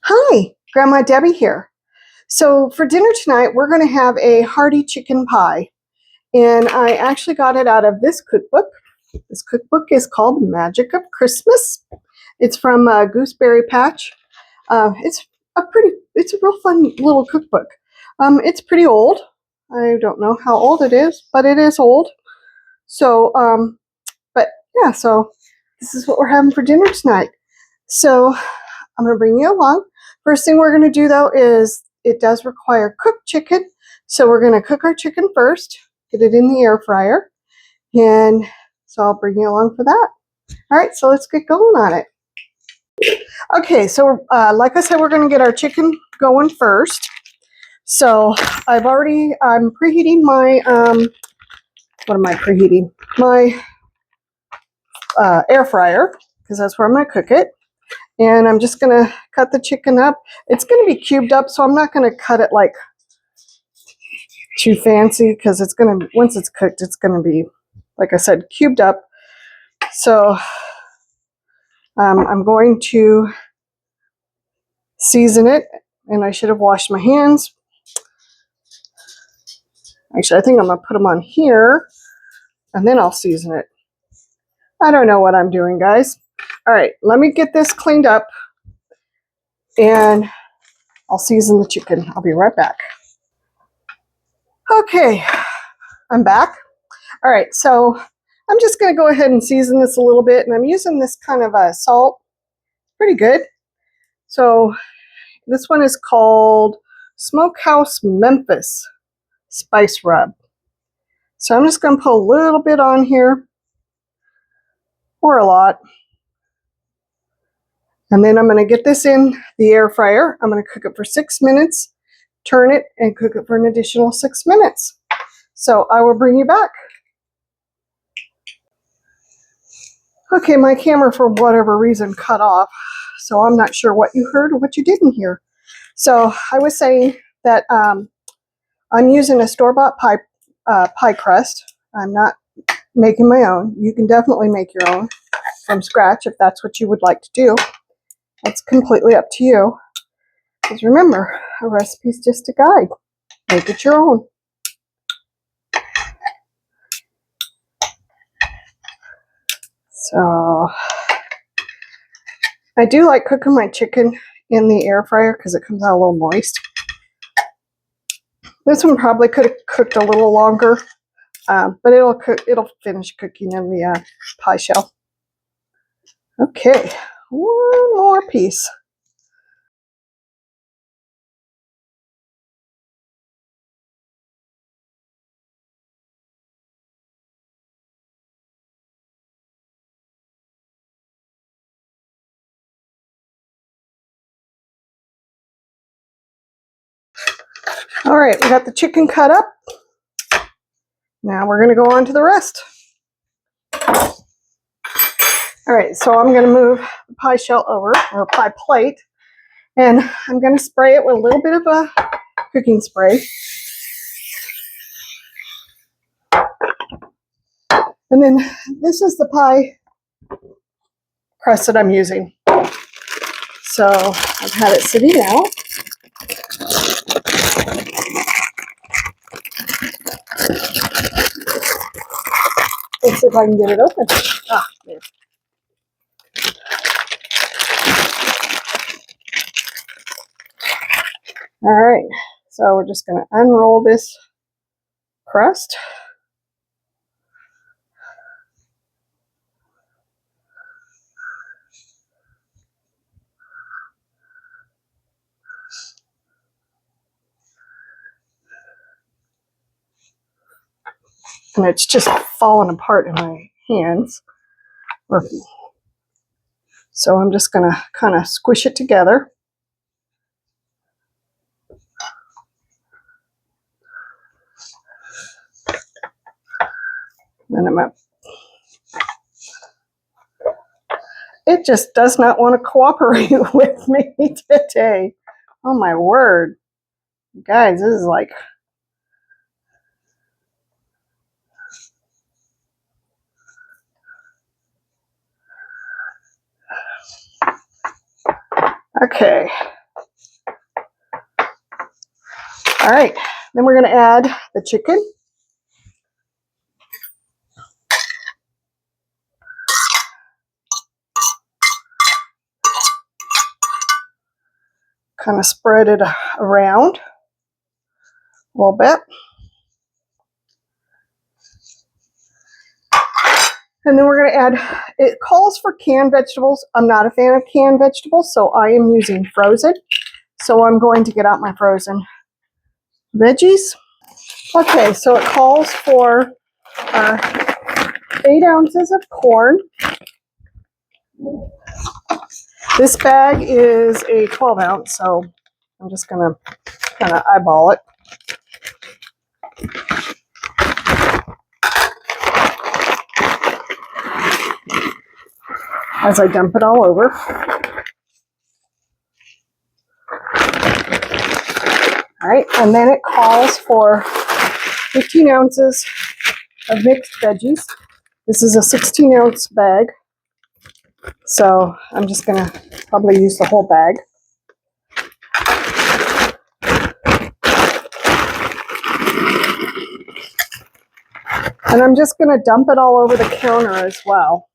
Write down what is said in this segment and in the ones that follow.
Hi, Grandma Debbie here. So for dinner tonight, we're going to have a hearty chicken pie. And I actually got it out of this cookbook. This cookbook is called Magic of Christmas. It's from Gooseberry Patch. It's a real fun little cookbook. It's pretty old. I don't know how old it is, but it is old. So, but yeah, so this is what we're having for dinner tonight. So I'm going to bring you along. First thing we're going to do though is it does require cooked chicken. So we're going to cook our chicken first, get it in the air fryer. And so I'll bring you along for that. All right, so let's get going on it. Okay, so like I said, we're going to get our chicken going first. So I'm preheating my, what am I preheating? My air fryer, because that's where I'm going to cook it. And I'm just going to cut the chicken up. It's going to be cubed up, so I'm not going to cut it like too fancy because it's going to, once it's cooked, it's going to be, like I said, cubed up. So I'm going to season it, and I should have washed my hands. Actually, I think I'm going to put them on here, and then I'll season it. I don't know what I'm doing, guys. All right, let me get this cleaned up, and I'll season the chicken. I'll be right back. Okay, I'm back. All right, so I'm just going to go ahead and season this a little bit, and I'm using this kind of salt. Pretty good. So this one is called Smokehouse Memphis Spice Rub. So I'm just going to put a little bit on here, or a lot. And then I'm going to get this in the air fryer. I'm going to cook it for 6 minutes, turn it, and cook it for an additional 6 minutes. So I will bring you back. Okay, my camera, for whatever reason, cut off. So I'm not sure what you heard or what you didn't hear. So I was saying that I'm using a store-bought pie crust. I'm not making my own. You can definitely make your own from scratch if that's what you would like to do. That's completely up to you. Because remember, a recipe is just a guide. Make it your own. So I do like cooking my chicken in the air fryer because it comes out a little moist. This one probably could have cooked a little longer, but it'll finish cooking in the pie shell. Okay, one more piece. All right, we got the chicken cut up. Now we're going to go on to the rest. All right, so I'm going to move the pie shell over, or pie plate, and I'm going to spray it with a little bit of a cooking spray. And then this is the pie crust that I'm using. So I've had it sitting out. Let's see if I can get it open. Ah, there. All right, so we're just going to unroll this crust. And it's just falling apart in my hands. So I'm just going to kind of squish it together. Then I'm up. It just does not want to cooperate with me today. Oh my word. Guys, this is like... Okay, All right, then we're going to add the chicken. Kind of spread it around a little bit. And then we're going to add, it calls for canned vegetables. I'm not a fan of canned vegetables, so I am using frozen. So I'm going to get out my frozen veggies. Okay, so it calls for 8 ounces of corn. This bag is a 12 ounce, so I'm just going to kind of eyeball it. As I dump it all over. All right, and then it calls for 15 ounces of mixed veggies. This is a 16 ounce bag, so I'm just going to probably use the whole bag. And I'm just going to dump it all over the counter as well.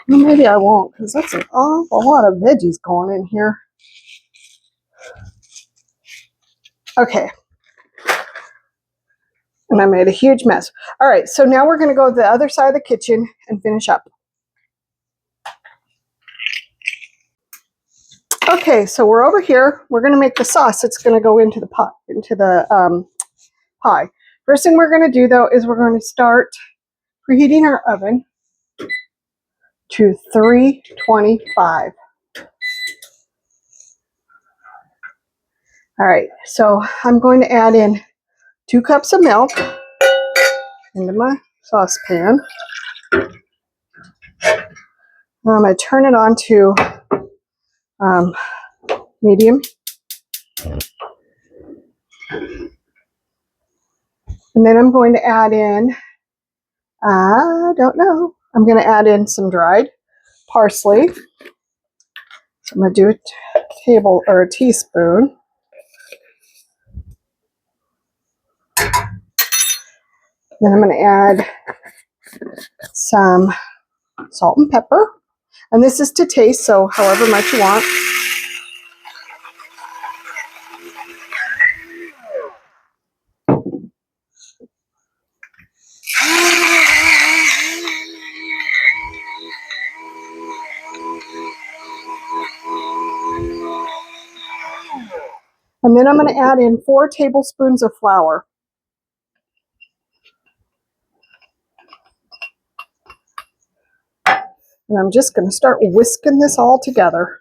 Well, maybe I won't, because that's an awful lot of veggies going in here. Okay. And I made a huge mess. All right, so now we're going to go to the other side of the kitchen and finish up. Okay, so we're over here. We're going to make the sauce that's going to go into the pot, into the pie. First thing we're going to do, though, is we're going to start preheating our oven to 325. All right, so I'm going to add in 2 cups of milk into my saucepan. I'm going to turn it on to medium. And then I'm going to add in, I don't know, I'm going to add in some dried parsley. So I'm going to do a teaspoon. Then I'm going to add some salt and pepper. And this is to taste, so however much you want. And then I'm going to add in 4 tablespoons of flour. And I'm just going to start whisking this all together.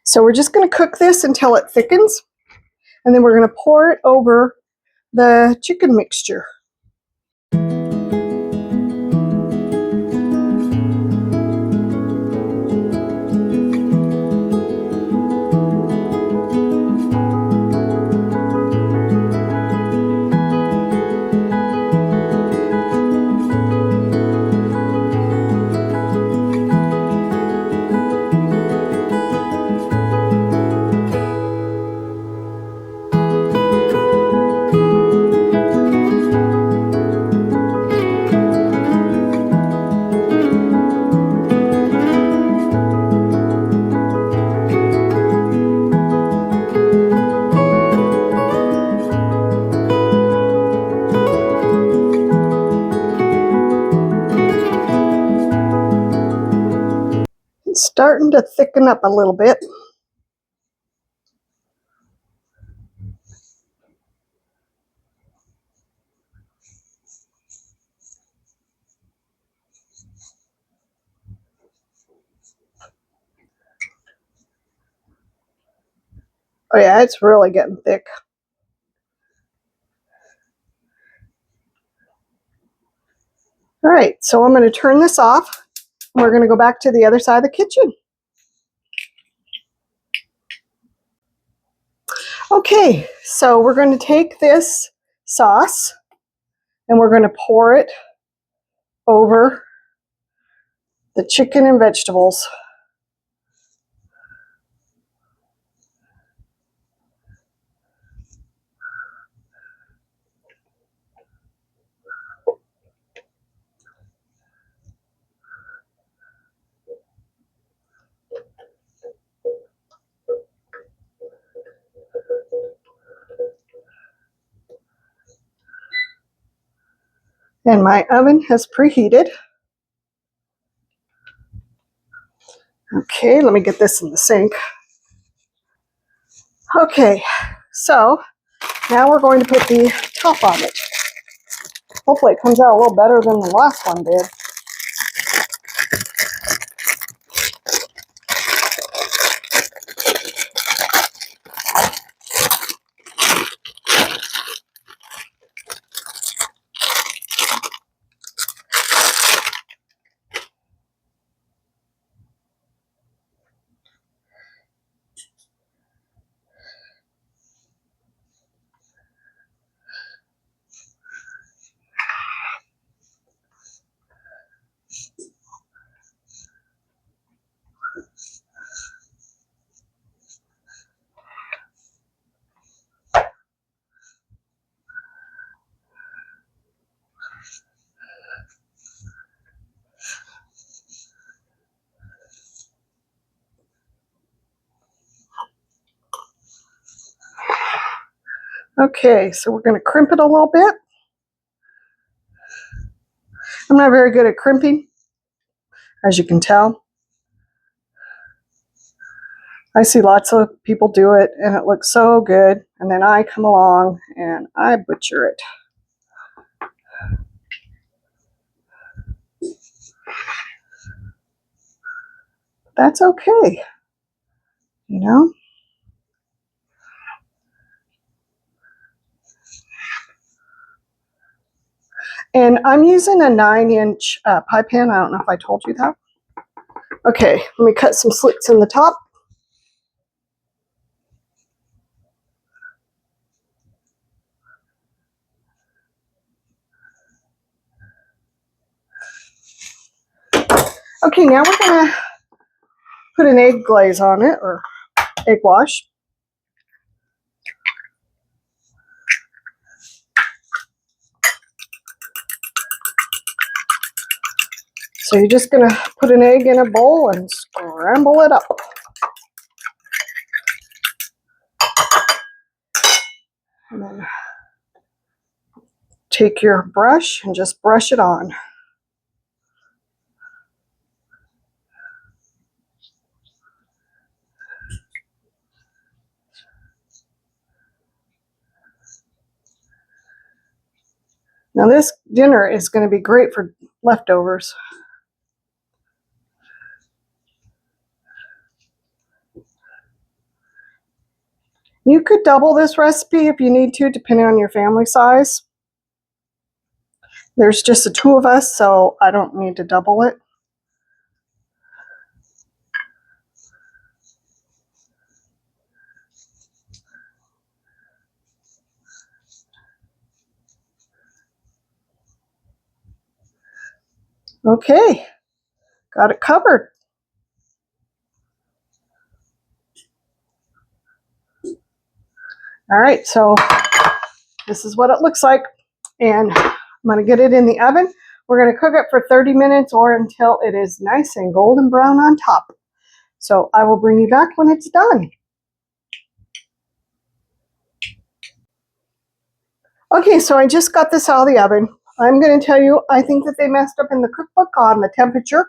So we're just going to cook this until it thickens. And then we're going to pour it over the chicken mixture. It's starting to thicken up a little bit. Oh yeah, it's really getting thick. All right, so I'm going to turn this off. We're going to go back to the other side of the kitchen. Okay, so we're going to take this sauce and we're going to pour it over the chicken and vegetables. And my oven has preheated. Okay, let me get this in the sink. Okay, so now we're going to put the top on it. Hopefully it comes out a little better than the last one did. Okay, so we're going to crimp it a little bit. I'm not very good at crimping, as you can tell. I see lots of people do it and it looks so good, and then I come along and I butcher it. That's okay, you know? And I'm using a 9-inch pie pan. I don't know if I told you that. Okay, let me cut some slits in the top. Okay, now we're going to put an egg glaze on it, or egg wash. So you're just going to put an egg in a bowl and scramble it up. And then take your brush and just brush it on. Now this dinner is going to be great for leftovers. You could double this recipe if you need to, depending on your family size. There's just the 2 of us, so I don't need to double it. Okay, got it covered. All right, so this is what it looks like, and I'm going to get it in the oven. We're going to cook it for 30 minutes or until it is nice and golden brown on top. So I will bring you back when it's done. Okay, so I just got this out of the oven. I'm going to tell you, I think that they messed up in the cookbook on the temperature.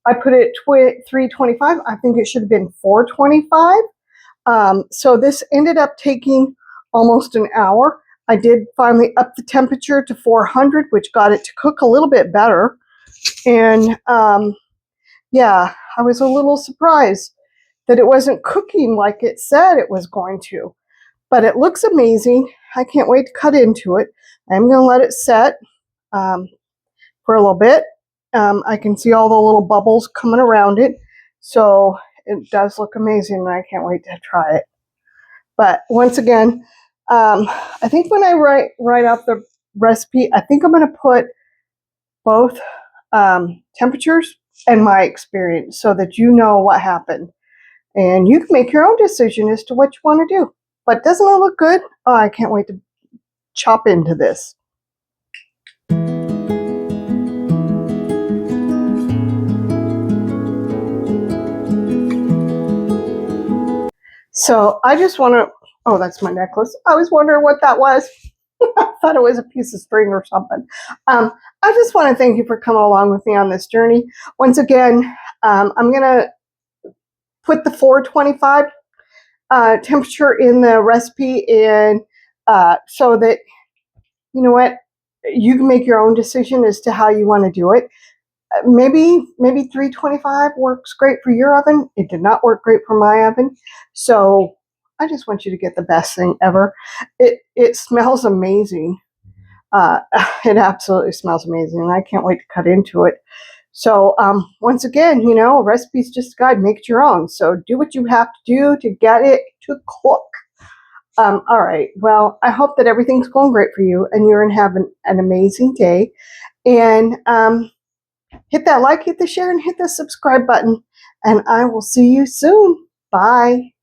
I put it 325. I think it should have been 425. So this ended up taking almost an hour. I did finally up the temperature to 400, which got it to cook a little bit better. And yeah, I was a little surprised that it wasn't cooking like it said it was going to. But it looks amazing. I can't wait to cut into it. I'm going to let it set for a little bit. I can see all the little bubbles coming around it. So it does look amazing, and I can't wait to try it. But once again, I think when I write out the recipe, I think I'm going to put both temperatures and my experience so that you know what happened. And you can make your own decision as to what you want to do. But doesn't it look good? Oh, I can't wait to chop into this. So I just want to, oh, that's my necklace. I was wondering what that was. I thought it was a piece of string or something. I just want to thank you for coming along with me on this journey. Once again, I'm going to put the 425 temperature in the recipe, and so that, you know what, you can make your own decision as to how you want to do it. Maybe 325 works great for your oven. It did not work great for my oven. So I just want you to get the best thing ever. It smells amazing. It absolutely smells amazing, and I can't wait to cut into it. So once again, you know, a recipe's just a guide. Make it your own. So do what you have to do to get it to cook. All right. Well, I hope that everything's going great for you, and you're having an amazing day. And hit that like, hit the share, and hit the subscribe button. And I will see you soon. Bye.